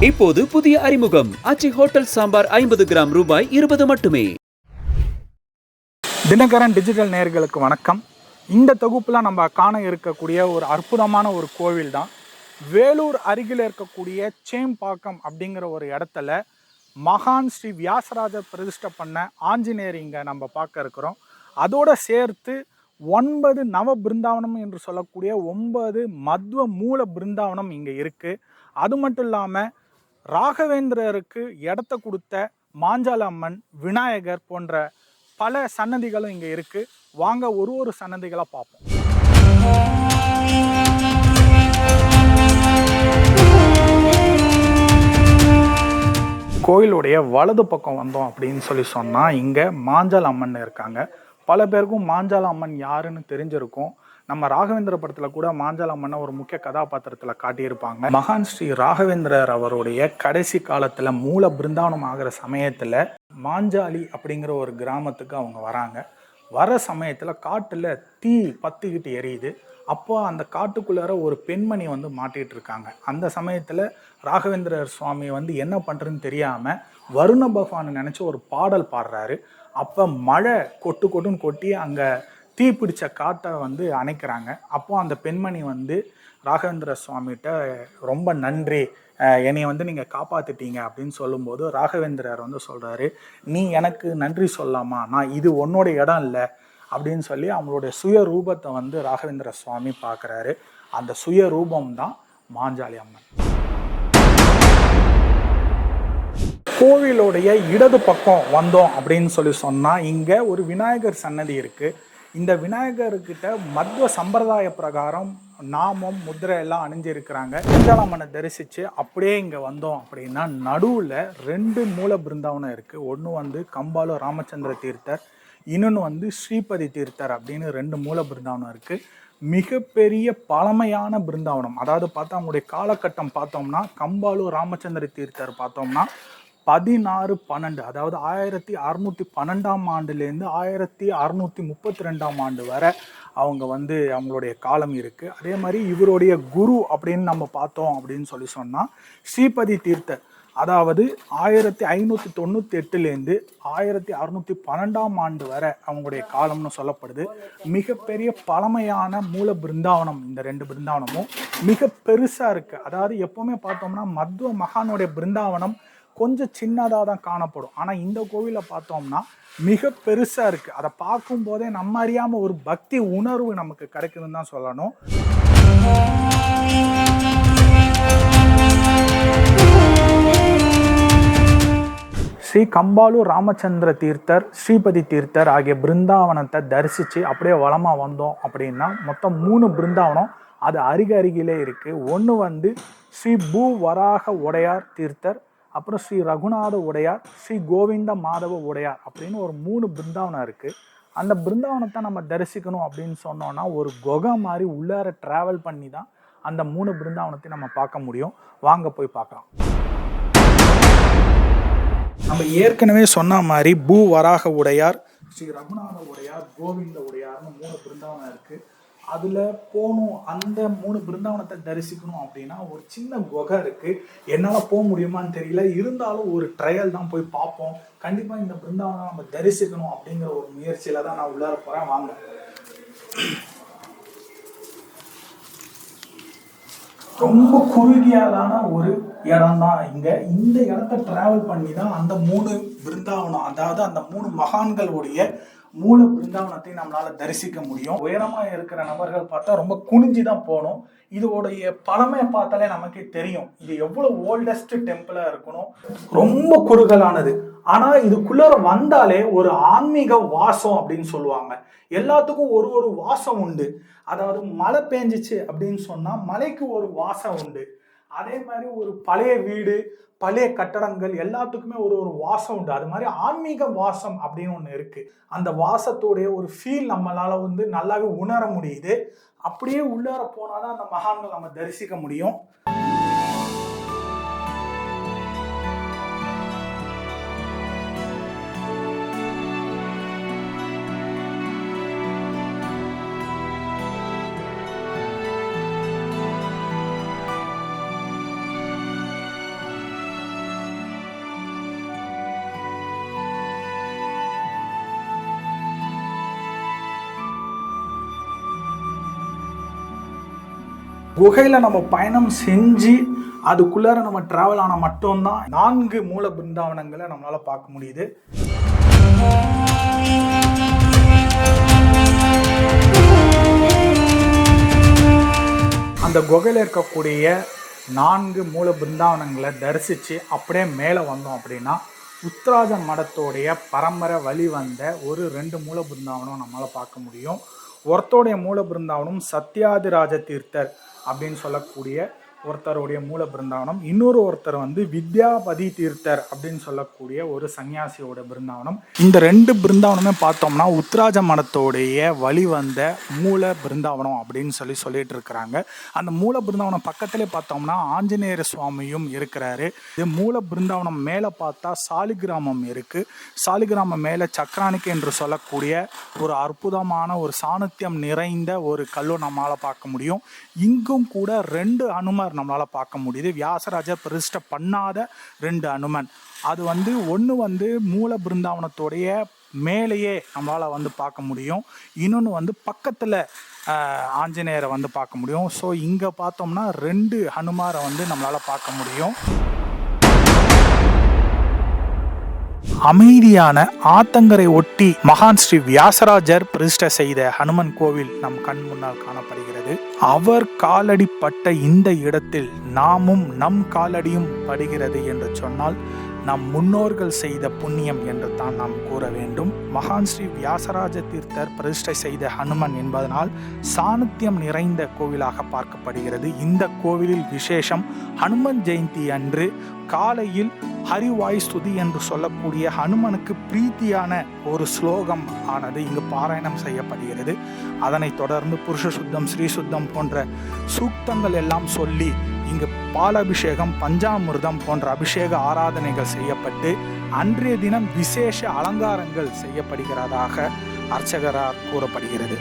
இப்போது புதிய அறிமுகம் ஆச்சி ஹோட்டல் சாம்பார் 50 கிராம் ரூபாய் 20 மட்டுமே. தினகரன் டிஜிட்டல் நேயர்களுக்கு வணக்கம். இந்த தொகுப்பில் நம்ம காண இருக்கக்கூடிய ஒரு அற்புதமான ஒரு கோவில் தான். வேலூர் அருகில் இருக்கக்கூடிய சேம்பாக்கம் அப்படிங்கிற ஒரு இடத்துல மகான் ஸ்ரீ வியாசராஜர் பிரதிஷ்டை பண்ண ஆஞ்சநேயர் இங்கே நம்ம பார்க்க இருக்கிறோம். அதோடு சேர்த்து 9 நவ பிருந்தாவனம் என்று சொல்லக்கூடிய 9 மத்வ மூல பிருந்தாவனம் இங்கே இருக்குது. அது மட்டும் இல்லாமல் ராகவேந்திரருக்கு இடத்த கொடுத்த மாஞ்சால அம்மன், விநாயகர் போன்ற பல சன்னதிகளும் இங்கே இருக்குது. வாங்க ஒரு சன்னதிகளாக பார்ப்போம். கோயிலுடைய வலது பக்கம் வந்தோம் அப்படின்னு சொன்னால் இங்கே மாஞ்சால அம்மன் இருக்காங்க. பல பேருக்கும் மாஞ்சால அம்மன் யாருன்னு தெரிஞ்சிருக்கும். நம்ம ராகவேந்திர படத்தில் கூட மாஞ்சால அம்மனை ஒரு முக்கிய கதாபாத்திரத்தில் காட்டியிருப்பாங்க. மகான் ஸ்ரீ ராகவேந்திரர் அவருடைய கடைசி காலத்தில் மூல பிருந்தாவனம் ஆகிற சமயத்தில் மாஞ்சாலி அப்படிங்கிற ஒரு கிராமத்துக்கு அவங்க வராங்க. வர சமயத்தில் காட்டில் தீ பற்றிக்கிட்டு எரியுது. அப்போ அந்த காட்டுக்குள்ளார ஒரு பெண்மணி மாட்டிகிட்டு இருக்காங்க. அந்த சமயத்தில் ராகவேந்திரர் சுவாமி என்ன பண்ணுறதுன்னு தெரியாமல் வருண பகவானை நினச்சி ஒரு பாடல் பாடுறாரு. அப்போ மழை கொட்டுன்னு கொட்டி அங்கே தீ பிடிச்ச காட்டை அணைக்கிறாங்க. அப்போது அந்த பெண்மணி ராகவேந்திர சுவாமிகிட்ட ரொம்ப நன்றி, என்னை நீங்கள் காப்பாற்றிட்டீங்க அப்படின்னு சொல்லும்போது ராகவேந்திரர் சொல்கிறாரு, நீ எனக்கு நன்றி சொல்லாமா, நான் இது உன்னோட இடம் இல்லை அப்படின்னு சொல்லி அவங்களுடைய சுய ரூபத்தை ராகவேந்திர சுவாமி பார்க்குறாரு. அந்த சுய ரூபம் தான் மாஞ்சாலி அம்மன். கோவிலுடைய இடது பக்கம் வந்தோம் அப்படின்னு சொன்னால் இங்கே ஒரு விநாயகர் சன்னதி இருக்குது. இந்த விநாயகர்கிட்ட மத்வ சம்பிரதாய பிரகாரம் நாமம் முத்திரை எல்லாம் அணிஞ்சிருக்கிறாங்க. மாஞ்சால அம்மனை தரிசித்து அப்படியே இங்கே வந்தோம் அப்படின்னா நடுவில் 2 மூல பிருந்தாவனம் இருக்குது. ஒன்று கம்பாலு ராமச்சந்திர தீர்த்தர், இன்னொன்று ஸ்ரீபதி தீர்த்தர் அப்படின்னு 2 மூல பிருந்தாவனம் இருக்குது. மிகப்பெரிய பழமையான பிருந்தாவனம். அதாவது பார்த்தா அவங்களுடைய காலகட்டம் பார்த்தோம்னா கம்பாலு ராமச்சந்திர தீர்த்தர் பார்த்தோம்னா 1612, அதாவது 1612ஆம் ஆண்டுலேருந்து 1632ஆம் ஆண்டு வரை அவங்க அவங்களுடைய காலம் இருக்குது. அதே மாதிரி இவருடைய குரு அப்படின்னு நம்ம பார்த்தோம் அப்படின்னு சொன்னால் ஸ்ரீபதி தீர்த்தர், அதாவது 1598லேருந்து 1612ஆம் ஆண்டு வரை அவங்களுடைய காலம்னு சொல்லப்படுது. மிகப்பெரிய பழமையான மூல பிருந்தாவனம். இந்த 2 பிருந்தாவனமும் மிக பெருசாக இருக்குது. அதாவது எப்போவுமே பார்த்தோம்னா மத்வ மகானுடைய பிருந்தாவனம் கொஞ்சம் சின்னதாக தான் காணப்படும். ஆனால் இந்த கோவிலை பார்த்தோம்னா மிக பெருசாக இருக்குது. அதை பார்க்கும்போதே நம்ம அறியாமல் ஒரு பக்தி உணர்வு நமக்கு கிடைக்குதுன்னு தான் சொல்லணும். ஸ்ரீ கம்பாலு ராமச்சந்திர தீர்த்தர், ஸ்ரீபதி தீர்த்தர் ஆகிய பிருந்தாவனத்தை தரிசித்து அப்படியே வலமாக வந்தோம் அப்படின்னா மொத்தம் 3 பிருந்தாவனம் அது அருகிலே இருக்குது. ஒன்று ஸ்ரீ பூ வராக உடையார் தீர்த்தர், அப்புறம் ஸ்ரீ ரகுநாத உடையார், ஸ்ரீ கோவிந்த மாதவ உடையார் அப்படின்னு ஒரு 3 பிருந்தாவனம் இருக்குது. அந்த பிருந்தாவனத்தை நம்ம தரிசிக்கணும் அப்படின்னு சொன்னோன்னா ஒரு குகை மாதிரி உள்ளார ட்ராவல் பண்ணி தான் அந்த 3 பிருந்தாவனத்தை நம்ம பார்க்க முடியும். வாங்க போய் பார்க்கலாம். நம்ம ஏற்கனவே சொன்ன மாதிரி பூ வராக உடையார், ஸ்ரீ ரகுநாத உடையார், கோவிந்த உடையார்னு 3 பிருந்தாவனம் இருக்குது. அதில் போகணும், அந்த 3 பிருந்தாவனத்தை தரிசிக்கணும் அப்படின்னா ஒரு சின்ன குகை இருக்குது. என்னால் போக முடியுமான்னு தெரியல, இருந்தாலும் ஒரு ட்ரையல் தான், போய் பார்ப்போம். கண்டிப்பாக இந்த பிருந்தாவனம் நம்ம தரிசிக்கணும் அப்படிங்கிற ஒரு முயற்சியில் தான் நான் உள்ளார போகிறேன். வாங்க. ரொம்ப குறுகியதான ஒரு இடம் தான் இங்கே. இந்த இடத்த ட்ராவல் பண்ணி தான் அந்த 3 பிருந்தாவனம், அதாவது அந்த 3 மகான்களுடைய மூல பிருந்தாவனத்தை நம்மளால தரிசிக்க முடியும். உயரமா இருக்கிற நபர்கள் பார்த்தா ரொம்ப குனிஞ்சு தான் போகணும். இதோடைய பழமையை பார்த்தாலே நமக்கே தெரியும் இது எவ்வளவு ஓல்டஸ்ட் டெம்பிளா இருக்கணும். ரொம்ப குறுகலானது. ஆனா இதுக்குள்ளார வந்தாலே ஒரு ஆன்மீக வாசம் அப்படின்னு சொல்லுவாங்க. எல்லாத்துக்கும் ஒரு வாசம் உண்டு. அதாவது மழை பெஞ்சிச்சு அப்படின்னு சொன்னா மலைக்கு ஒரு வாசம் உண்டு. அதே மாதிரி ஒரு பழைய வீடு, பழைய கட்டடங்கள் எல்லாத்துக்குமே ஒரு வாசம் உண்டு. அது மாதிரி ஆன்மீக வாசம் அப்படின்னு ஒன்று இருக்கு. அந்த வாசத்தோடைய ஒரு ஃபீல் நம்மளால நல்லாவே உணர முடியுது. அப்படியே உள்ளார போனாதான் அந்த மகான்கள் நம்ம தரிசிக்க முடியும். குகையில் நம்ம பயணம் செஞ்சு அதுக்குள்ளார நம்ம டிராவல் ஆனால் மட்டும்தான் 4 மூல பிருந்தாவனங்களை நம்மளால் பார்க்க முடியுது. அந்த குகையில் இருக்கக்கூடிய 4 மூல பிருந்தாவனங்களை தரிசித்து அப்படியே மேலே வந்தோம் அப்படின்னா உத்தராஜ மடத்தோடைய பரம்பரை வழி வந்த ஒரு 2 மூல பிருந்தாவனம் நம்மளால் பார்க்க முடியும். ஒருத்தருடைய மூல பிருந்தாவனம் சத்யாதிராஜ தீர்த்தர் அப்படின்னு சொல்லக்கூடிய ஒருத்தருடைய மூல பிருந்தாவனம், ஒருத்தர் வித்யாபதி தீர்த்தர் அப்படின்னு சொல்லக்கூடிய ஒரு சன்னியாசியோட பிருந்தாவனம். இந்த 2 பிருந்தாவனமே பார்த்தோம்னா உத்தராஜ மடத்தோடைய வழி வந்த மூல பிருந்தாவனம் அப்படின்னு சொல்லிட்டு இருக்கிறாங்க. அந்த மூல பிருந்தாவனம் பக்கத்திலே பார்த்தோம்னா ஆஞ்சநேயர் சுவாமியும் இருக்கிறாரு. இது மூல பிருந்தாவனம் மேலே பார்த்தா சாலிகிராமம் இருக்கு. சாலிகிராமம் மேலே சக்கரானிக்கு என்று சொல்லக்கூடிய ஒரு அற்புதமான ஒரு சாணத்தியம் நிறைந்த ஒரு கல்லும் நம்மளால் பார்க்க முடியும். இங்கும் கூட 2 அனுமர் நம்மளால் பார்க்க முடியுது. வியாசராஜர் பிரதிஷ்டை பண்ணாத 2 அனுமன். அது ஒன்று மூல பிருந்தாவனத்தோடைய மேலேயே நம்மளால் பார்க்க முடியும். இன்னொன்று பக்கத்தில் ஆஞ்சநேயரை பார்க்க முடியும். ஸோ இங்கே பார்த்தோம்னா 2 ஹனுமாரை நம்மளால் பார்க்க முடியும். அமைதியான ஆத்தங்கரை ஒட்டி மகான் ஸ்ரீ வியாசராஜர் பிரதிஷ்டை செய்த ஹனுமன் கோவில் நம் கண் முன்னால் காணப்படுகிறது. அவர் காலடி பட்ட இந்த இடத்தில் நாமும் நம் காலடியும் படுகிறது என்று சொன்னால் நம் முன்னோர்கள் செய்த புண்ணியம் என்று தான் நாம் கூற வேண்டும். மகான் ஸ்ரீ வியாசராஜ தீர்த்தர் பிரதிஷ்டை செய்த ஹனுமன் என்பதனால் சாணத்தியம் நிறைந்த கோவிலாக பார்க்கப்படுகிறது. இந்த கோவிலில் விசேஷம் ஹனுமன் ஜெயந்தி அன்று காலையில் ஹரிவாய் ஸ்துதி என்று சொல்லக்கூடிய ஹனுமனுக்கு பிரீத்தியான ஒரு ஸ்லோகம் ஆனது இங்கு பாராயணம் செய்யப்படுகிறது. அதனைத் தொடர்ந்து புருஷ சுத்தம், ஸ்ரீ சுத்தம் போன்ற சூக்தங்கள் எல்லாம் சொல்லி இங்கு பாலாபிஷேகம், பஞ்சாமிர்தம் போன்ற அபிஷேக ஆராதனைகள் செய்யப்பட்டு அன்றைய தினம் விசேஷ அலங்காரங்கள் செய்யப்படுகிறதாக அர்ச்சகரால் கூறப்படுகிறது.